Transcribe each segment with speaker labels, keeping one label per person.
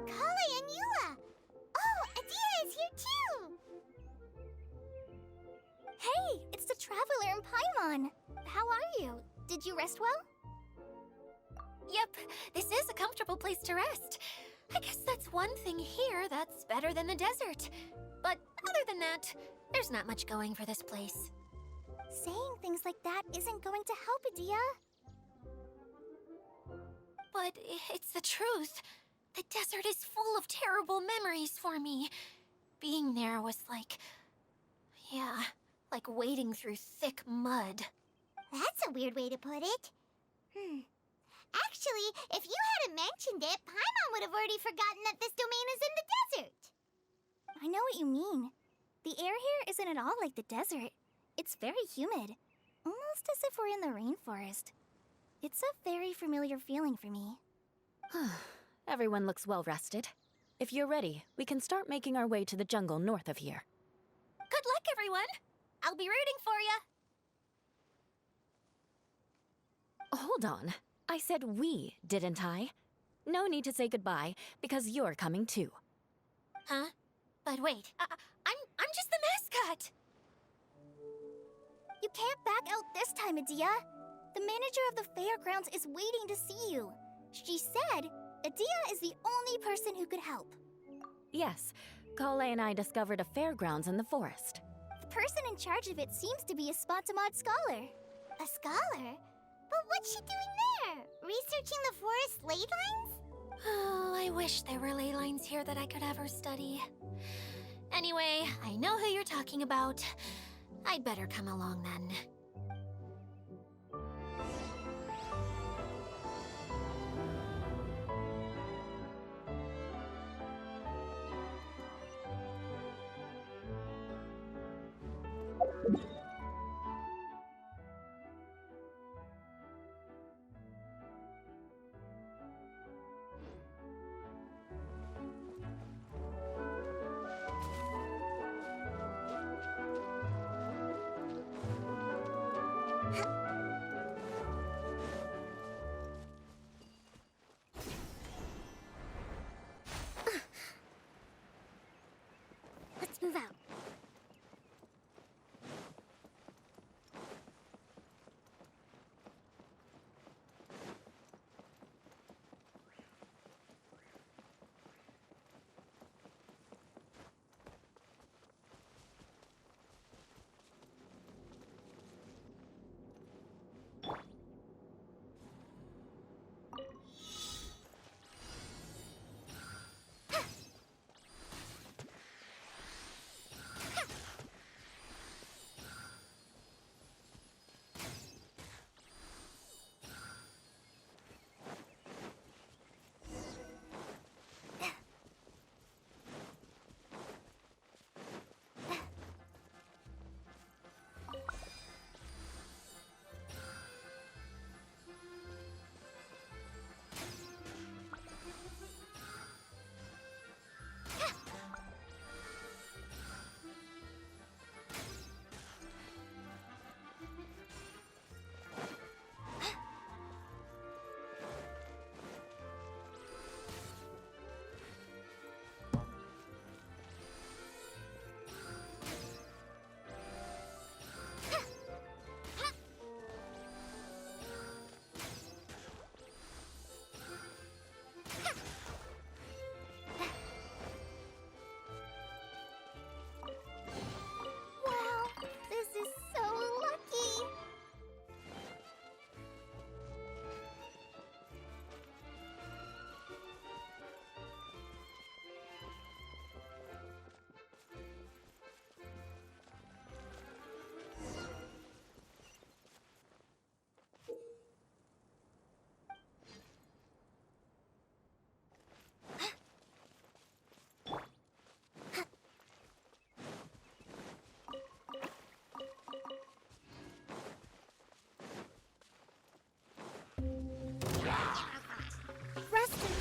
Speaker 1: Kale and Eula! Oh, Adia is here too!
Speaker 2: Hey, it's the Traveler and Paimon. How are you? Did you rest well?
Speaker 3: Yep, this is a comfortable place to rest. I guess that's one thing here that's better than the desert. But other than that, there's not much going for this place.
Speaker 2: Saying things like that isn't going to help, Adia.
Speaker 3: But it's the truth. The desert is full of terrible memories for me. Being there was like... yeah, like wading through thick mud.
Speaker 1: That's a weird way to put it. Actually, if you hadn't mentioned it, Paimon would have already forgotten that this domain is in the desert.
Speaker 2: I know what you mean. The air here isn't at all like the desert. It's very humid, almost as if we're in the rainforest. It's a very familiar feeling for me.
Speaker 4: Everyone looks well rested. If you're ready, we can start making our way to the jungle north of here.
Speaker 3: Good luck, everyone! I'll be rooting for you!
Speaker 4: Hold on. I said we, didn't I? No need to say goodbye, because you're coming too.
Speaker 3: Huh? But wait, I'm just the mascot!
Speaker 2: You can't back out this time, Adia. The manager of the fairgrounds is waiting to see you. She said Adia is the only person who could help.
Speaker 4: Yes, Kale and I discovered a fairgrounds in the forest.
Speaker 2: The person in charge of it seems to be a Spontamod scholar.
Speaker 1: A scholar? But what's she doing there? Researching the forest ley lines?
Speaker 3: Oh, I wish there were ley lines here that I could ever study. Anyway, I know who you're talking about. I'd better come along then.
Speaker 2: Let's move out.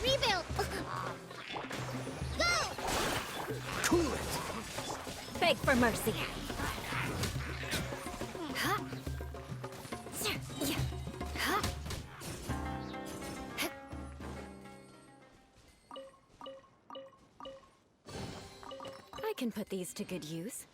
Speaker 2: Rebuild! Go!
Speaker 5: Cool it!
Speaker 4: Beg for mercy. I can put these to good use.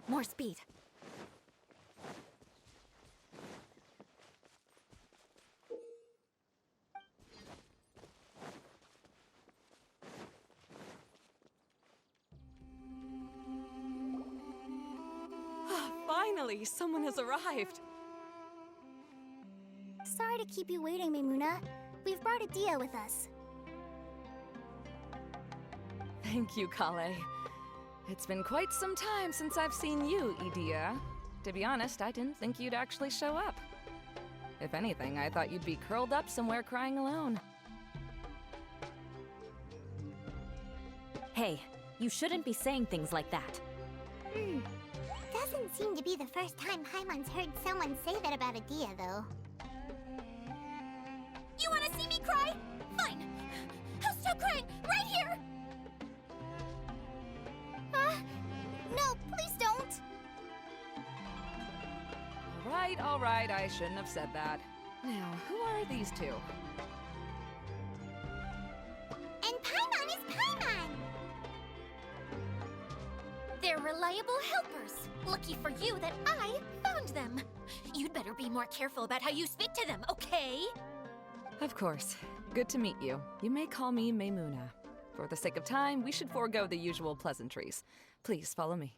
Speaker 4: More speed.
Speaker 6: Finally, someone has arrived.
Speaker 2: Sorry to keep you waiting, Maimuna. We've brought Adia with us.
Speaker 6: Thank you, Kale. It's been quite some time since I've seen you, Idia. To be honest, I didn't think you'd actually show up. If anything, I thought you'd be curled up somewhere crying alone.
Speaker 4: Hey, you shouldn't be saying things like that.
Speaker 1: Doesn't seem to be the first time Paimon's heard someone say that about Adia, though.
Speaker 3: You wanna see me cry? Fine. I'll stop crying right here!
Speaker 2: No, please don't!
Speaker 6: All right, I shouldn't have said that. Now, who are these two?
Speaker 1: And Paimon is Paimon!
Speaker 3: They're reliable helpers. Lucky for you that I found them. You'd better be more careful about how you speak to them, okay?
Speaker 6: Of course. Good to meet you. You may call me Maimuna. For the sake of time, we should forego the usual pleasantries. Please follow me.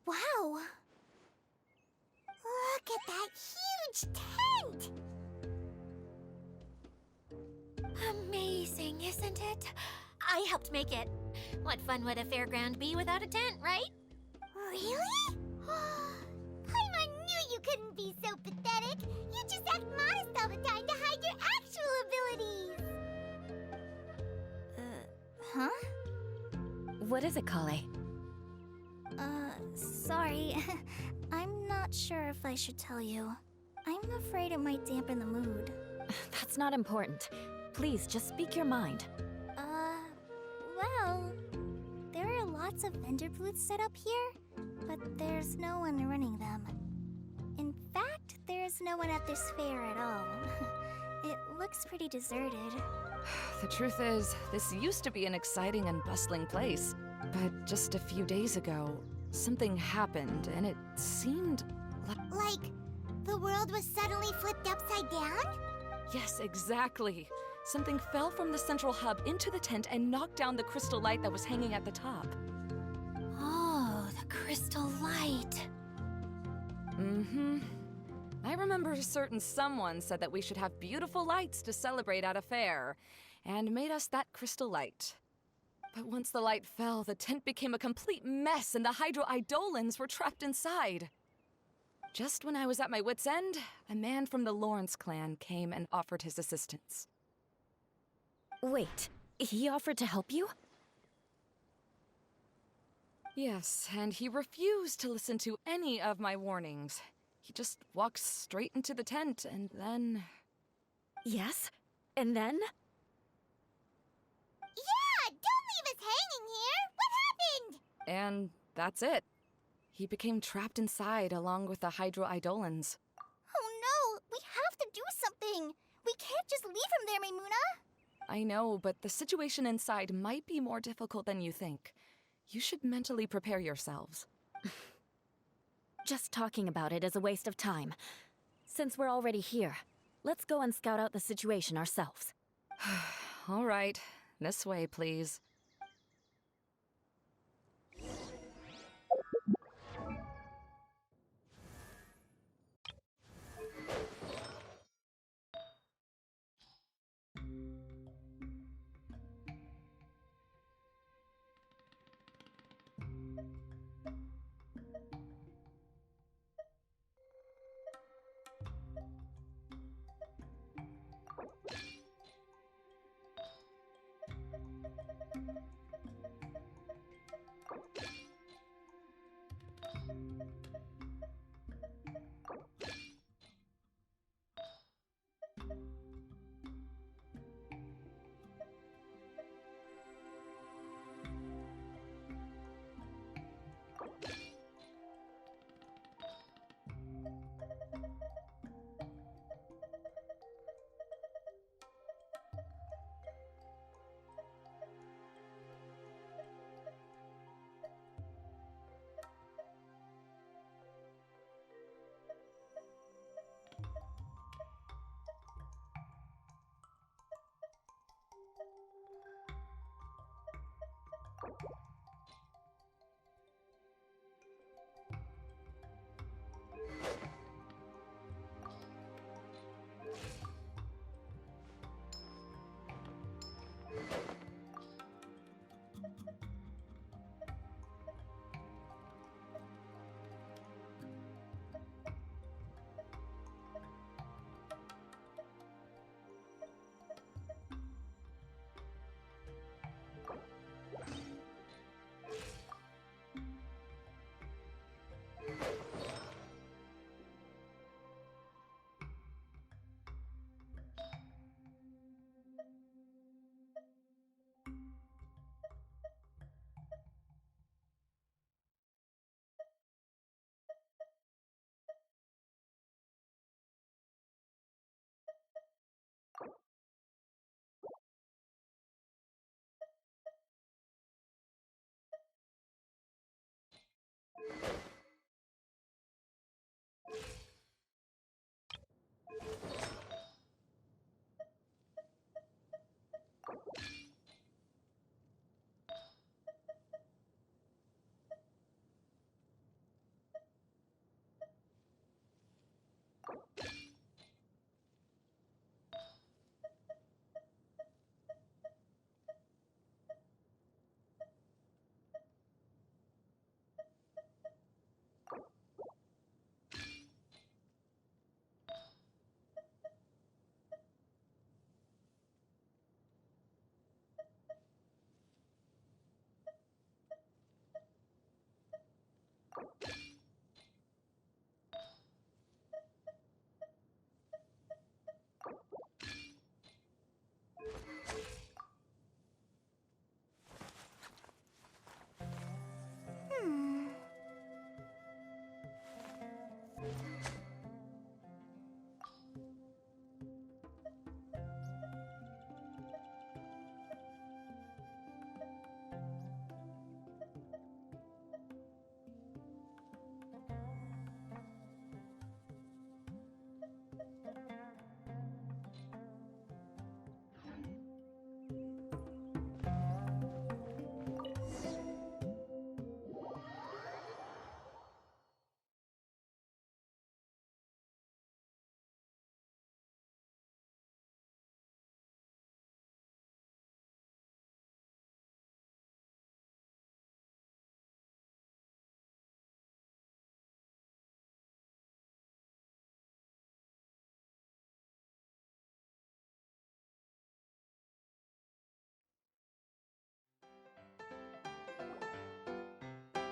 Speaker 1: Wow! Look at that huge tent!
Speaker 3: Amazing, isn't it? I helped make it. What fun would a fairground be without a tent, right?
Speaker 1: Really? Paimon knew you couldn't be so pathetic! You just act modest all the time to hide your actual abilities!
Speaker 2: Huh?
Speaker 4: What is it, Kale?
Speaker 2: Sorry. I'm not sure if I should tell you. I'm afraid it might dampen the mood.
Speaker 4: That's not important. Please, just speak your mind.
Speaker 2: Well, there are lots of vendor booths set up here, but there's no one running them. In fact, there's no one at this fair at all. It looks pretty deserted.
Speaker 6: The truth is, this used to be an exciting and bustling place. But just a few days ago, something happened, and it seemed
Speaker 1: Like, the world was suddenly flipped upside down?
Speaker 6: Yes, exactly. Something fell from the central hub into the tent and knocked down the crystal light that was hanging at the top.
Speaker 3: Oh, the crystal light.
Speaker 6: Mm-hmm. I remember a certain someone said that we should have beautiful lights to celebrate at a fair, and made us that crystal light. But once the light fell, the tent became a complete mess and the Hydro Eidolons were trapped inside. Just when I was at my wit's end, a man from the Lawrence clan came and offered his assistance.
Speaker 4: Wait, he offered to help you?
Speaker 6: Yes, and he refused to listen to any of my warnings. He just walked straight into the tent and then...
Speaker 4: Yes? And then?
Speaker 1: leave us hanging here. What happened?
Speaker 6: And that's it. He became trapped inside along with the Hydro-Eidolons.
Speaker 2: Oh no! We have to do something! We can't just leave him there, Maimuna!
Speaker 6: I know, but the situation inside might be more difficult than you think. You should mentally prepare yourselves.
Speaker 4: Just talking about it is a waste of time. Since we're already here, let's go and scout out the situation ourselves.
Speaker 6: All right, this way, please.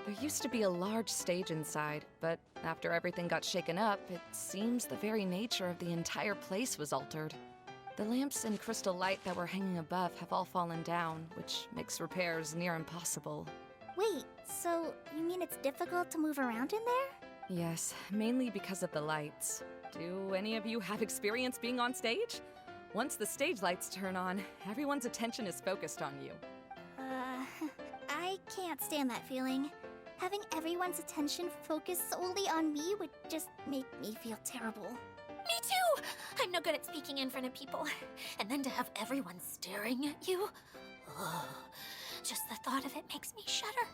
Speaker 6: There used to be a large stage inside, but after everything got shaken up, it seems the very nature of the entire place was altered. The lamps and crystal light that were hanging above have all fallen down, which makes repairs near impossible.
Speaker 2: Wait, so you mean it's difficult to move around in there?
Speaker 6: Yes, mainly because of the lights. Do any of you have experience being on stage? Once the stage lights turn on, everyone's attention is focused on you.
Speaker 2: I can't stand that feeling. Having everyone's attention focused solely on me would just make me feel terrible.
Speaker 3: Me too! I'm no good at speaking in front of people. And then to have everyone staring at you? Ugh. Just the thought of it makes me shudder.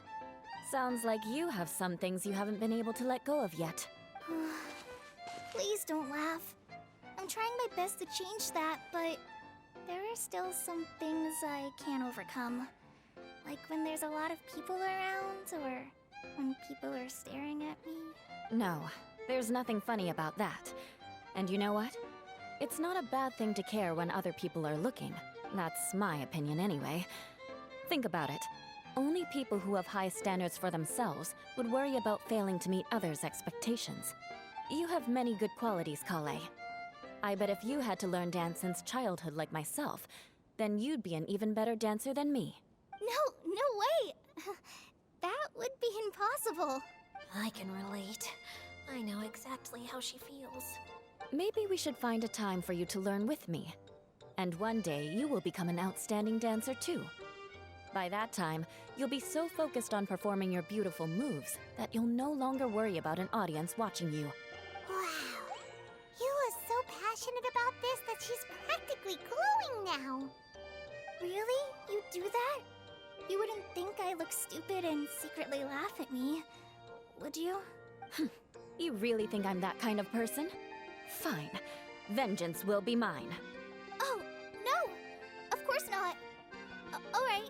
Speaker 4: Sounds like you have some things you haven't been able to let go of yet.
Speaker 2: Please don't laugh. I'm trying my best to change that, but there are still some things I can't overcome. Like when there's a lot of people around, or when people are staring at me.
Speaker 4: No, there's nothing funny about that. And you know what? It's not a bad thing to care when other people are looking. That's my opinion anyway. Think about it. Only people who have high standards for themselves would worry about failing to meet others' expectations. You have many good qualities, Kale. I bet if you had to learn dance since childhood like myself, then you'd be an even better dancer than me.
Speaker 2: No way! That would be impossible.
Speaker 3: I can relate. I know exactly how she feels.
Speaker 4: Maybe we should find a time for you to learn with me. And one day, you will become an outstanding dancer too. By that time, you'll be so focused on performing your beautiful moves that you'll no longer worry about an audience watching you.
Speaker 1: Wow. You are so passionate about this that she's practically glowing now.
Speaker 2: Really? You do that? You wouldn't think I look stupid and secretly laugh at me, would you?
Speaker 4: You really think I'm that kind of person? Fine. Vengeance will be mine.
Speaker 2: Oh, no! Of course not. Alright,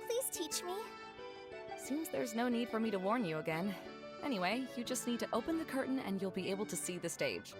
Speaker 2: please teach me.
Speaker 6: Seems there's no need for me to warn you again. Anyway, you just need to open the curtain and you'll be able to see the stage.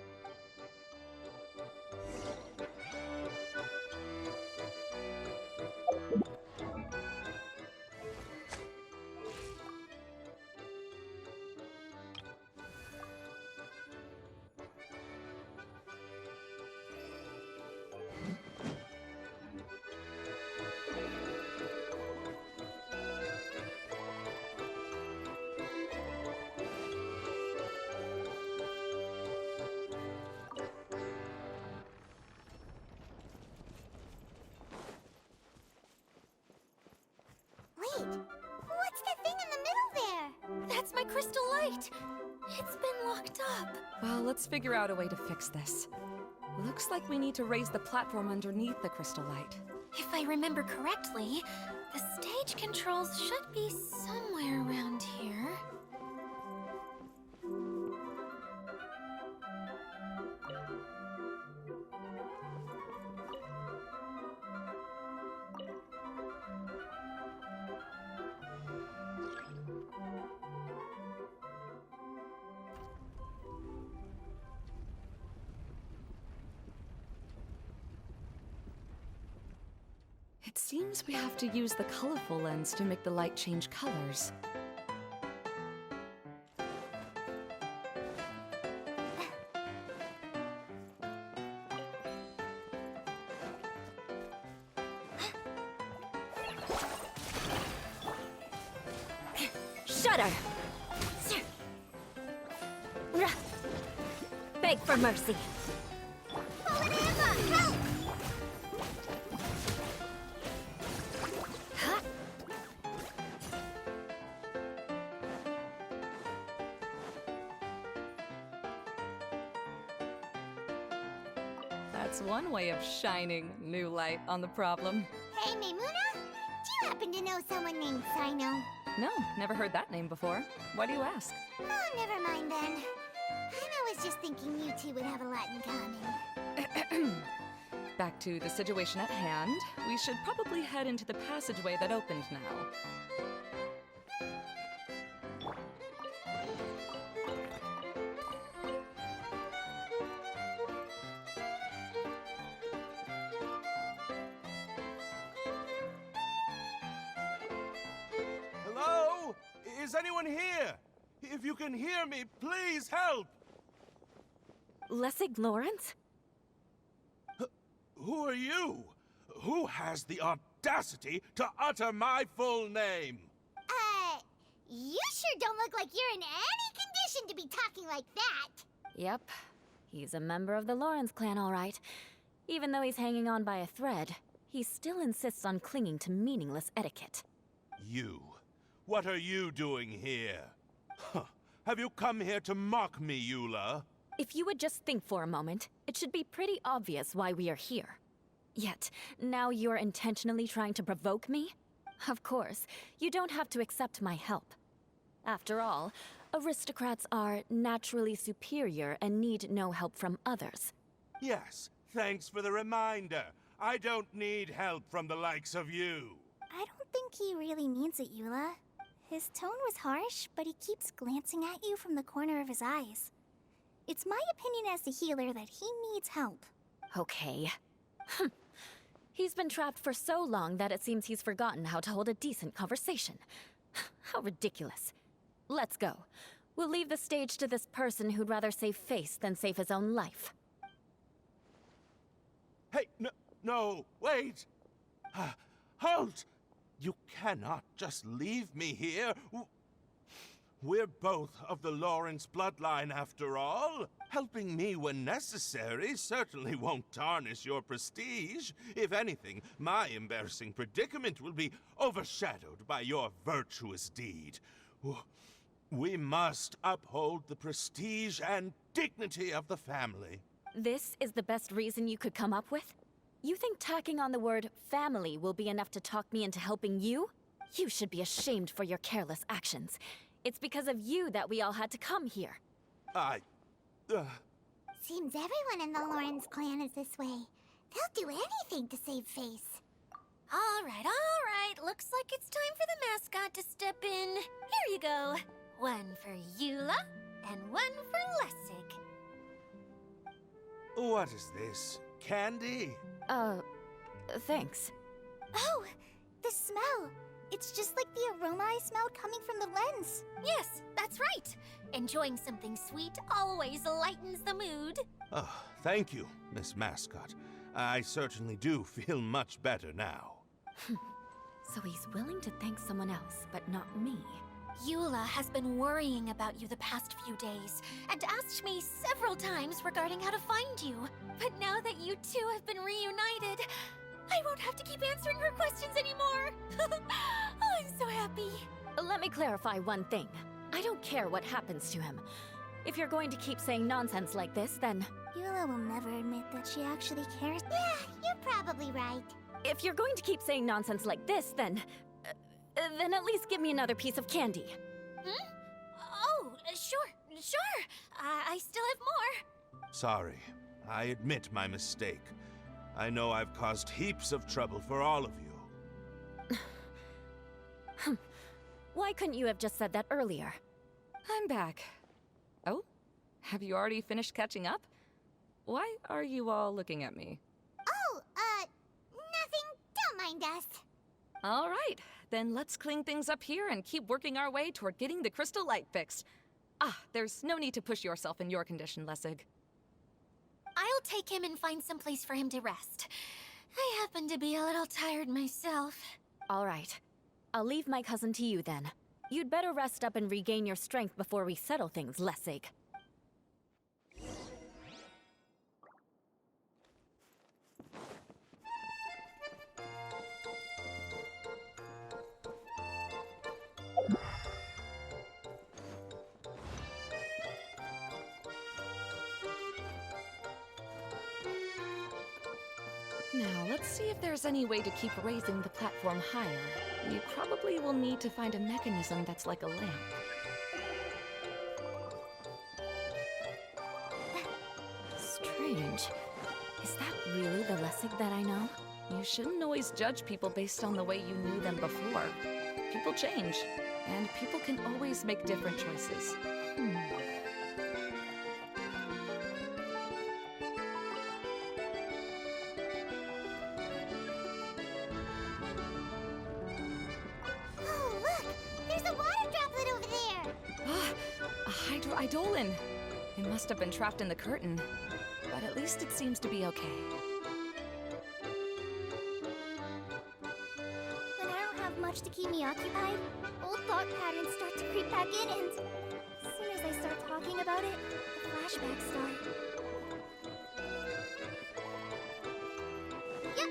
Speaker 1: Wait, what's the thing in the middle there?
Speaker 3: That's my crystal light! It's been locked up.
Speaker 6: Well, let's figure out a way to fix this. Looks like we need to raise the platform underneath the crystal light.
Speaker 3: If I remember correctly, the stage controls should be somewhere around here.
Speaker 6: It seems we have to use the colorful lens to make the light change colors.
Speaker 4: Shudder! Beg for mercy.
Speaker 1: Help!
Speaker 6: That's one way of shining new light on the problem.
Speaker 1: Hey, Maimuna, do you happen to know someone named Sino?
Speaker 6: No, never heard that name before. Why do you ask?
Speaker 1: Oh, never mind then. I was just thinking you two would have a lot in common.
Speaker 6: Back to the situation at hand. We should probably head into the passageway that opened now.
Speaker 5: Hello? Is anyone here? If you can hear me, please help!
Speaker 4: Lessig Lawrence?
Speaker 5: Who are you? Who has the audacity to utter my full name?
Speaker 1: You sure don't look like you're in any condition to be talking like that.
Speaker 4: Yep. He's a member of the Lawrence clan, all right. Even though he's hanging on by a thread, he still insists on clinging to meaningless etiquette.
Speaker 5: You. What are you doing here? Huh. Have you come here to mock me, Eula?
Speaker 4: If you would just think for a moment, it should be pretty obvious why we are here. Yet, now you're intentionally trying to provoke me? Of course, you don't have to accept my help. After all, aristocrats are naturally superior and need no help from others.
Speaker 5: Yes, thanks for the reminder. I don't need help from the likes of you.
Speaker 2: I don't think he really means it, Eula. His tone was harsh, but he keeps glancing at you from the corner of his eyes. It's my opinion as the healer that he needs help.
Speaker 4: Okay. He's been trapped for so long that it seems he's forgotten how to hold a decent conversation. How ridiculous. Let's go. We'll leave the stage to this person who'd rather save face than save his own life.
Speaker 5: Hey, no, wait! Halt! You cannot just leave me here. We're both of the Lawrence bloodline, after all. Helping me when necessary certainly won't tarnish your prestige. If anything, my embarrassing predicament will be overshadowed by your virtuous deed. We must uphold the prestige and dignity of the family.
Speaker 4: This is the best reason you could come up with? You think tacking on the word family will be enough to talk me into helping you? You should be ashamed for your careless actions. It's because of you that we all had to come here.
Speaker 1: Seems everyone in the Lawrence clan is this way. They'll do anything to save face.
Speaker 3: All right. Looks like it's time for the mascot to step in. Here you go. One for Eula, and one for Lessig.
Speaker 5: What is this? Candy?
Speaker 4: Thanks.
Speaker 2: Oh, the smell! It's just like the aroma I smelled coming from the lens.
Speaker 3: Yes, that's right. Enjoying something sweet always lightens the mood.
Speaker 5: Oh, thank you, Miss Mascot. I certainly do feel much better now.
Speaker 4: So he's willing to thank someone else, but not me.
Speaker 3: Eula has been worrying about you the past few days, and asked me several times regarding how to find you. But now that you two have been reunited, I won't have to keep answering her questions anymore. Oh, I'm so happy.
Speaker 4: Let me clarify one thing. I don't care what happens to him. If you're going to keep saying nonsense like this, then...
Speaker 2: Eula will never admit that she actually cares.
Speaker 1: Yeah, you're probably right.
Speaker 4: If you're going to keep saying nonsense like this, then at least give me another piece of candy.
Speaker 3: Oh, sure. I still have more.
Speaker 5: Sorry. I admit my mistake. I know I've caused heaps of trouble for all of you.
Speaker 4: Why couldn't you have just said that earlier?
Speaker 6: I'm back. Oh? Have you already finished catching up? Why are you all looking at me?
Speaker 1: Oh, nothing. Don't mind us.
Speaker 6: All right, then let's clean things up here and keep working our way toward getting the crystal light fixed. There's no need to push yourself in your condition, Lessig.
Speaker 3: I'll take him and find some place for him to rest. I happen to be a little tired myself.
Speaker 4: All right. I'll leave my cousin to you then. You'd better rest up and regain your strength before we settle things, Lessig.
Speaker 6: Now, let's see if there's any way to keep raising the platform higher. We probably will need to find a mechanism that's like a lamp.
Speaker 4: Strange. Is that really the Lessig that I know?
Speaker 6: You shouldn't always judge people based on the way you knew them before. People change, and people can always make different choices.
Speaker 1: Oh, look! There's a water droplet over there!
Speaker 6: A hydroidolin! It must have been trapped in the curtain, but at least it seems to be okay.
Speaker 2: much to keep me occupied, old thought patterns start to creep back in, and as soon as I start talking about it, the flashbacks start. Yep.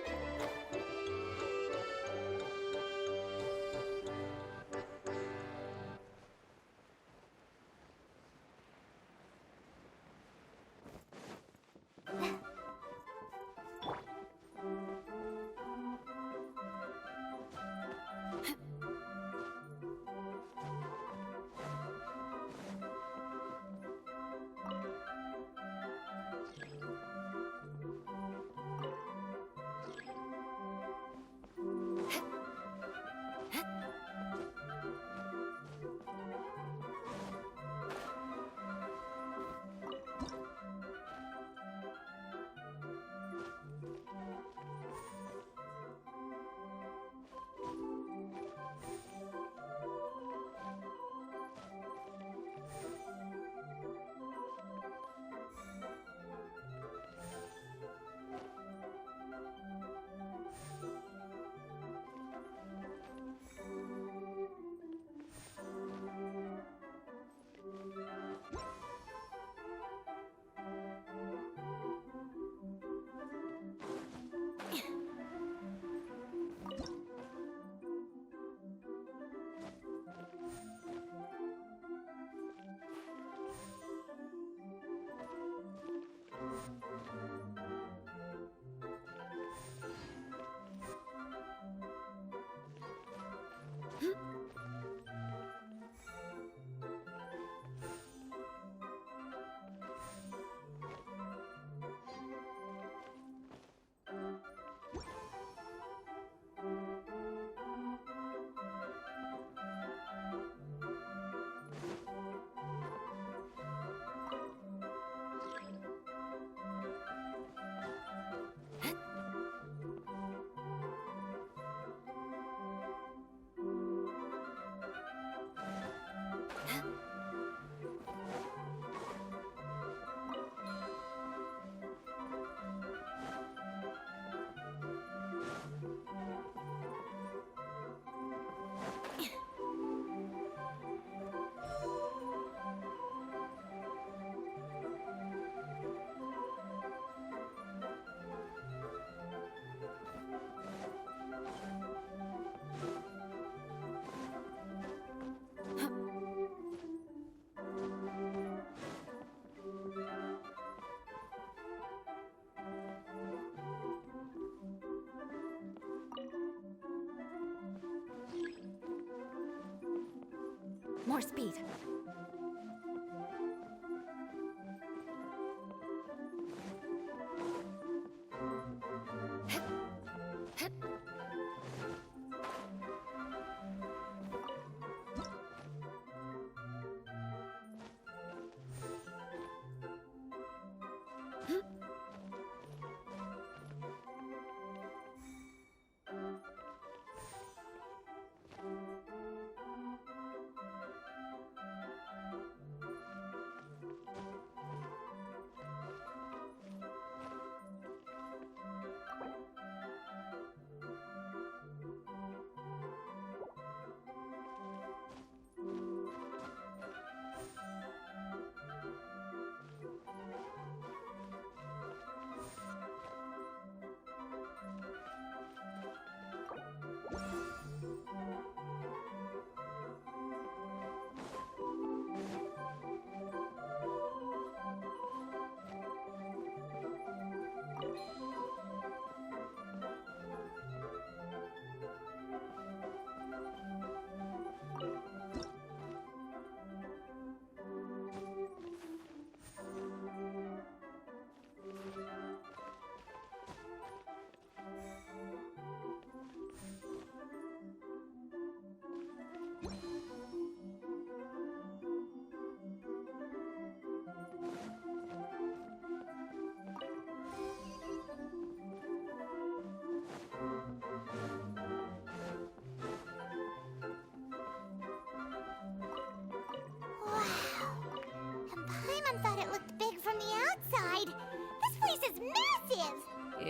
Speaker 4: More speed.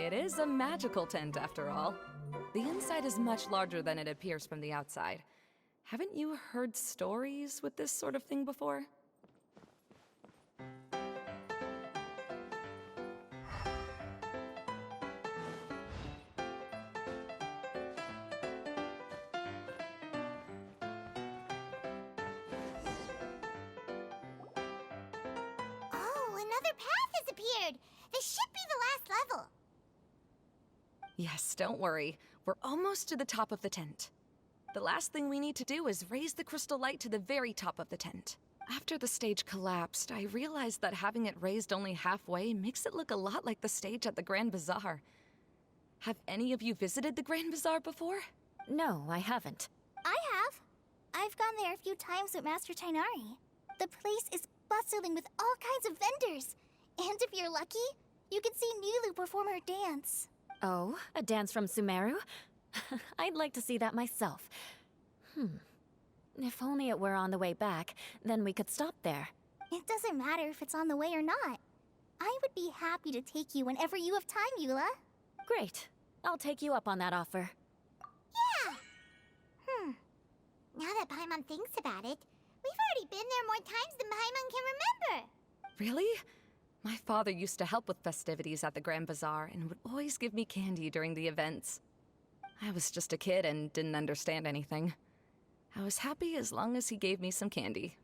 Speaker 6: It is a magical tent, after all. The inside is much larger than it appears from the outside. Haven't you heard stories with this sort of thing before?
Speaker 1: Oh, another path has appeared! This should be the last level.
Speaker 6: Yes, don't worry. We're almost to the top of the tent. The last thing we need to do is raise the crystal light to the very top of the tent. After the stage collapsed, I realized that having it raised only halfway makes it look a lot like the stage at the Grand Bazaar. Have any of you visited the Grand Bazaar before?
Speaker 4: No, I haven't.
Speaker 2: I have. I've gone there a few times with Master Tainari. The place is bustling with all kinds of vendors. And if you're lucky, you can see Nulu perform her dance.
Speaker 4: Oh, a dance from Sumeru? I'd like to see that myself. If only it were on the way back, then we could stop there.
Speaker 2: It doesn't matter if it's on the way or not. I would be happy to take you whenever you have time, Eula.
Speaker 4: Great. I'll take you up on that offer.
Speaker 1: Now that Paimon thinks about it, we've already been there more times than Paimon can remember.
Speaker 6: Really? My father used to help with festivities at the Grand Bazaar and would always give me candy during the events. I was just a kid and didn't understand anything. I was happy as long as he gave me some candy.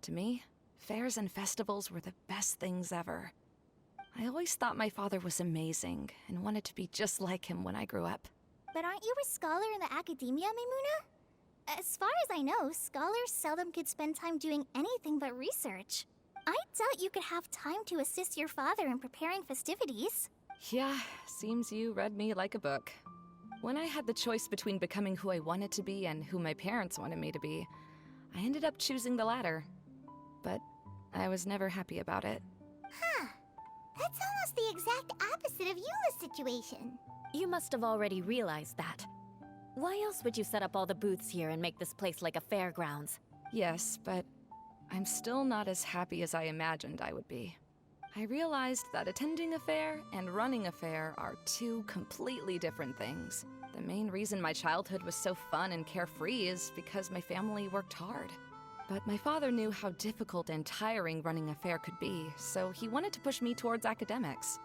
Speaker 6: To me, fairs and festivals were the best things ever. I always thought my father was amazing and wanted to be just like him when I grew up.
Speaker 2: But aren't you a scholar in the academia, Maimuna? As far as I know, scholars seldom could spend time doing anything but research. I doubt you could have time to assist your father in preparing festivities.
Speaker 6: Yeah, seems you read me like a book. When I had the choice between becoming who I wanted to be and who my parents wanted me to be, I ended up choosing the latter. But I was never happy about it.
Speaker 1: That's almost the exact opposite of Eula's situation.
Speaker 4: You must have already realized that. Why else would you set up all the booths here and make this place like a fairgrounds?
Speaker 6: Yes, but I'm still not as happy as I imagined I would be. I realized that attending a fair and running a fair are two completely different things. The main reason my childhood was so fun and carefree is because my family worked hard. But my father knew how difficult and tiring running a fair could be, so he wanted to push me towards academics.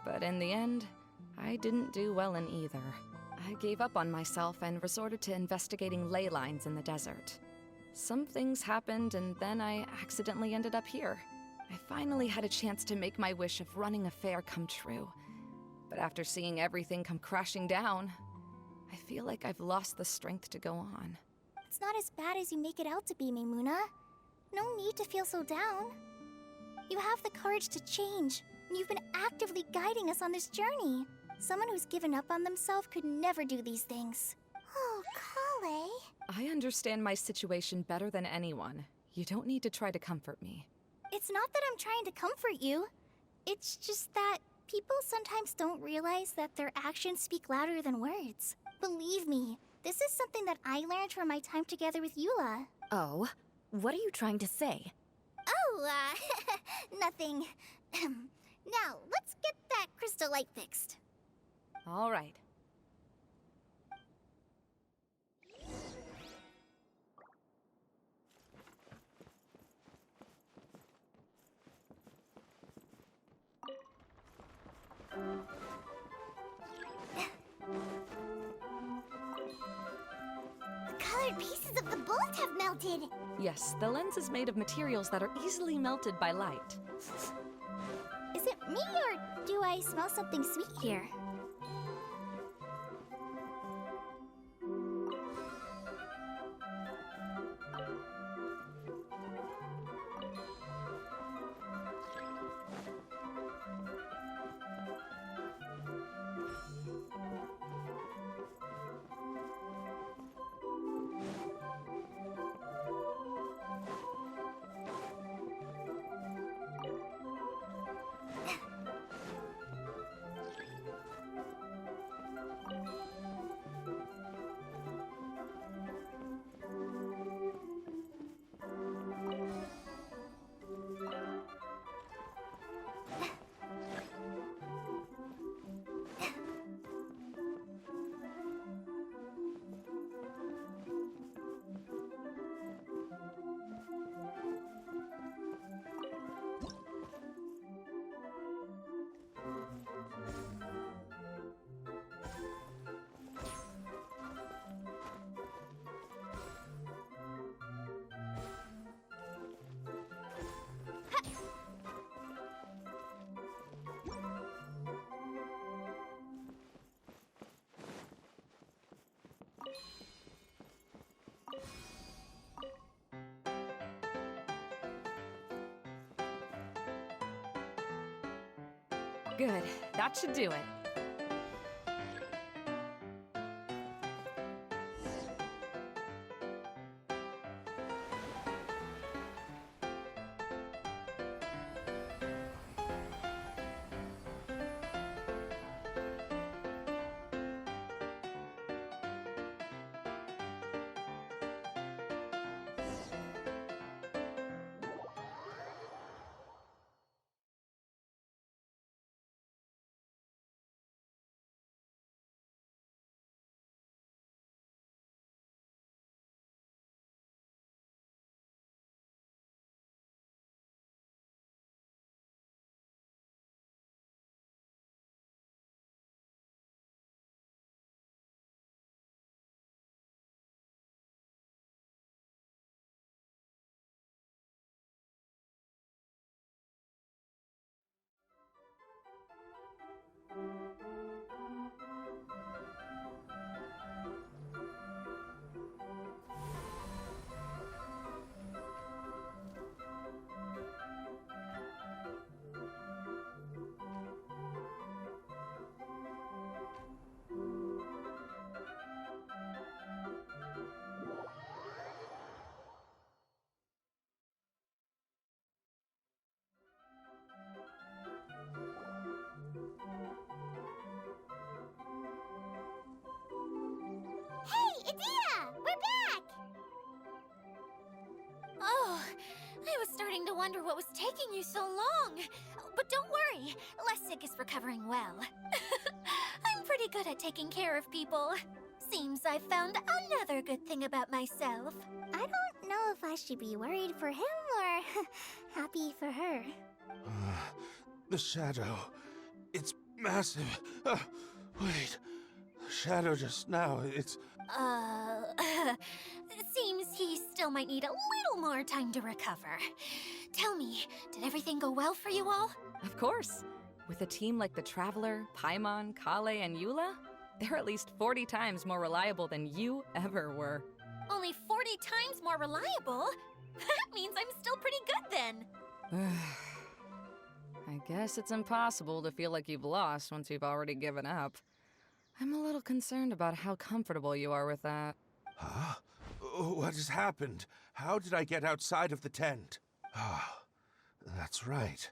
Speaker 6: But in the end, I didn't do well in either. I gave up on myself and resorted to investigating ley lines in the desert. Some things happened, and then I accidentally ended up here. I finally had a chance to make my wish of running a fair come true. But after seeing everything come crashing down, I feel like I've lost the strength to go on.
Speaker 2: It's not as bad as you make it out to be, Maimuna. No need to feel so down. You have the courage to change, and you've been actively guiding us on this journey. Someone who's given up on themselves could never do these things.
Speaker 1: Oh, Kale.
Speaker 6: I understand my situation better than anyone. You don't need to try to comfort me.
Speaker 2: It's not that I'm trying to comfort you. It's just that people sometimes don't realize that their actions speak louder than words. Believe me, this is something that I learned from my time together with Eula.
Speaker 4: Oh? What are you trying to say?
Speaker 2: Oh, nothing. Now, let's get that crystal light fixed.
Speaker 6: All right.
Speaker 1: The colored pieces of the bolt have melted.
Speaker 6: Yes, the lens is made of materials that are easily melted by light.
Speaker 2: Is it me, or do I smell something sweet here?
Speaker 6: Good. That should do it.
Speaker 1: Hey, Edea! We're back!
Speaker 3: Oh, I was starting to wonder what was taking you so long. But don't worry, Lessig is recovering well. I'm pretty good at taking care of people. Seems I've found another good thing about myself.
Speaker 2: I don't know if I should be worried for him or happy for her.
Speaker 5: The shadow. It's massive. Wait. The shadow just now, it's...
Speaker 3: Seems he still might need a little more time to recover. Tell me, did everything go well for you all?
Speaker 6: Of course. With a team like the Traveler, Paimon, Kale, and Eula, they're at least 40 times more reliable than you ever were.
Speaker 3: Only 40 times more reliable? That means I'm still pretty good then.
Speaker 6: I guess it's impossible to feel like you've lost once you've already given up. I'm a little concerned about how comfortable you are with that.
Speaker 5: Huh? What has happened? How did I get outside of the tent? Ah, that's right.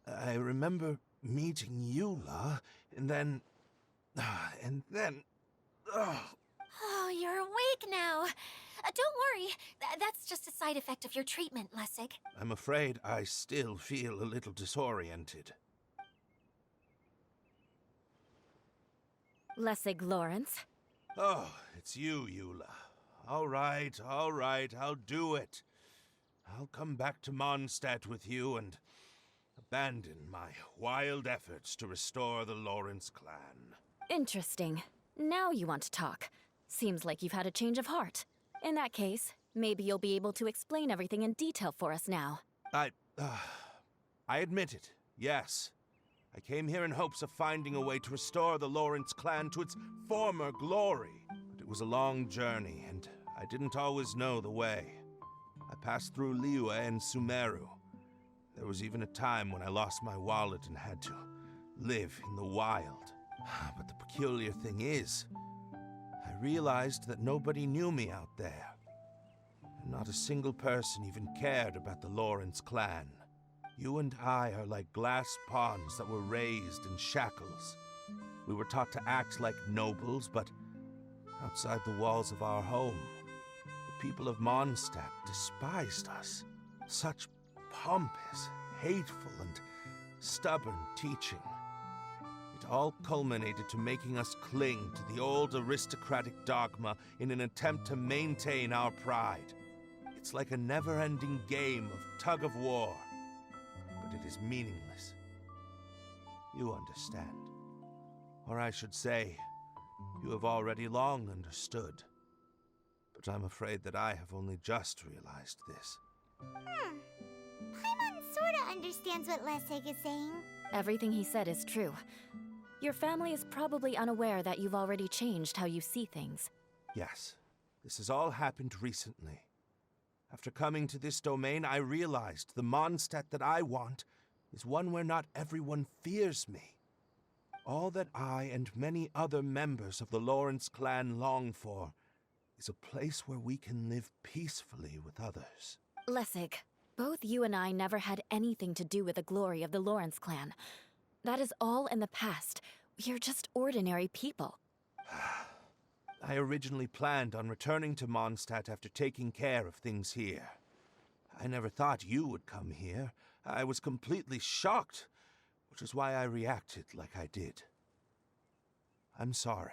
Speaker 5: I remember meeting Eula, and then...
Speaker 3: Oh, you're awake now. Don't worry, that's just a side effect of your treatment, Lessig.
Speaker 5: I'm afraid I still feel a little disoriented.
Speaker 4: Lessig Lawrence.
Speaker 5: Oh, it's you, Eula. All right, I'll do it. I'll come back to Mondstadt with you and abandon my wild efforts to restore the Lawrence clan.
Speaker 4: Interesting. Now you want to talk. Seems like you've had a change of heart. In that case, maybe you'll be able to explain everything in detail for us now.
Speaker 5: I admit it, yes. I came here in hopes of finding a way to restore the Lawrence clan to its former glory. But it was a long journey, and I didn't always know the way. I passed through Liyue and Sumeru. There was even a time when I lost my wallet and had to live in the wild. But the peculiar thing is, I realized that nobody knew me out there. And not a single person even cared about the Lawrence clan. You and I are like glass pawns that were raised in shackles. We were taught to act like nobles, but outside the walls of our home, the people of Mondstadt despised us. Such pompous, hateful, and stubborn teaching. It all culminated to making us cling to the old aristocratic dogma in an attempt to maintain our pride. It's like a never-ending game of tug-of-war, but it is meaningless. You understand. Or I should say, you have already long understood. But I'm afraid that I have only just realized this.
Speaker 1: Paimon sorta understands what Lessig is saying.
Speaker 4: Everything he said is true. Your family is probably unaware that you've already changed how you see things.
Speaker 5: Yes, this has all happened recently. After coming to this domain, I realized the Mondstadt that I want is one where not everyone fears me. All that I and many other members of the Lawrence clan long for is a place where we can live peacefully with others.
Speaker 4: Lessig, both you and I never had anything to do with the glory of the Lawrence clan. That is all in the past. We are just ordinary people.
Speaker 5: I originally planned on returning to Mondstadt after taking care of things here. I never thought you would come here. I was completely shocked, which is why I reacted like I did. I'm sorry.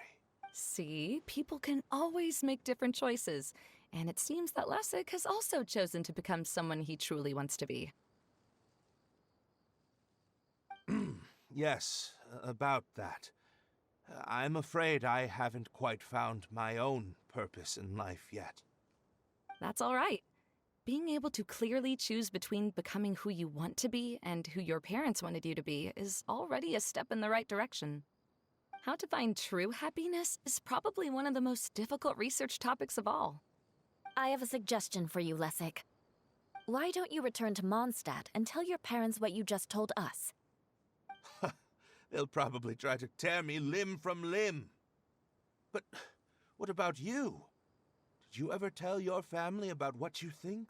Speaker 6: See, people can always make different choices, and it seems that Lessig has also chosen to become someone he truly wants to be.
Speaker 5: Yes, about that. I'm afraid I haven't quite found my own purpose in life yet.
Speaker 6: That's all right. Being able to clearly choose between becoming who you want to be and who your parents wanted you to be is already a step in the right direction. How to find true happiness is probably one of the most difficult research topics of all.
Speaker 4: I have a suggestion for you, Lessig. Why don't you return to Mondstadt and tell your parents what you just told us?
Speaker 5: They'll probably try to tear me limb from limb. But what about you? Did you ever tell your family about what you think?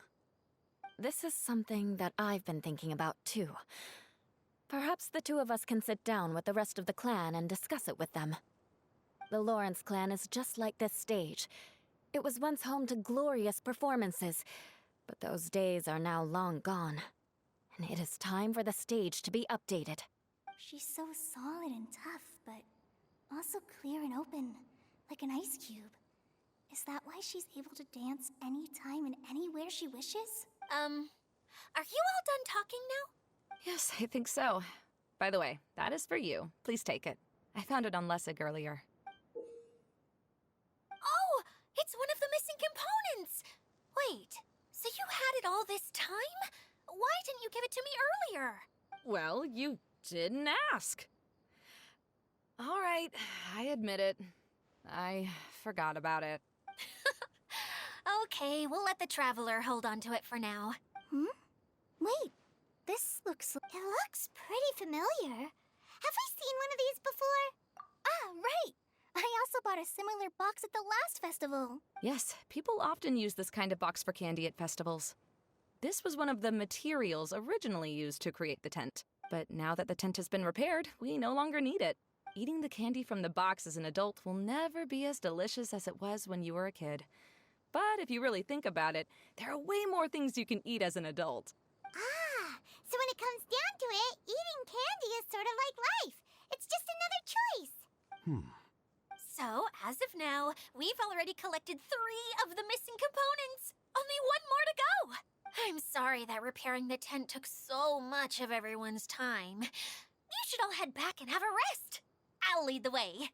Speaker 4: This is something that I've been thinking about, too. Perhaps the two of us can sit down with the rest of the clan and discuss it with them. The Lawrence clan is just like this stage. It was once home to glorious performances, but those days are now long gone. And it is time for the stage to be updated.
Speaker 2: She's so solid and tough, but also clear and open, like an ice cube. Is that why she's able to dance anytime and anywhere she wishes?
Speaker 3: Are you all done talking now?
Speaker 6: Yes, I think so. By the way, that is for you. Please take it. I found it on Lessig earlier.
Speaker 3: Oh, it's one of the missing components! Wait, so you had it all this time? Why didn't you give it to me earlier?
Speaker 6: Well, you didn't ask. All right, I admit it. I forgot about it.
Speaker 3: Okay, we'll let the Traveler hold on to it for now.
Speaker 2: Wait, this looks...
Speaker 1: It looks pretty familiar. Have we seen one of these before?
Speaker 2: Ah, right! I also bought a similar box at the last festival.
Speaker 6: Yes, people often use this kind of box for candy at festivals. This was one of the materials originally used to create the tent. But now that the tent has been repaired, we no longer need it. Eating the candy from the box as an adult will never be as delicious as it was when you were a kid. But if you really think about it, there are way more things you can eat as an adult.
Speaker 1: Ah, so when it comes down to it, eating candy is sort of like life. It's just another choice.
Speaker 3: So, as of now, we've already collected 3 of the missing components. Only 1 more to go. I'm sorry that repairing the tent took so much of everyone's time. You should all head back and have a rest. I'll lead the way.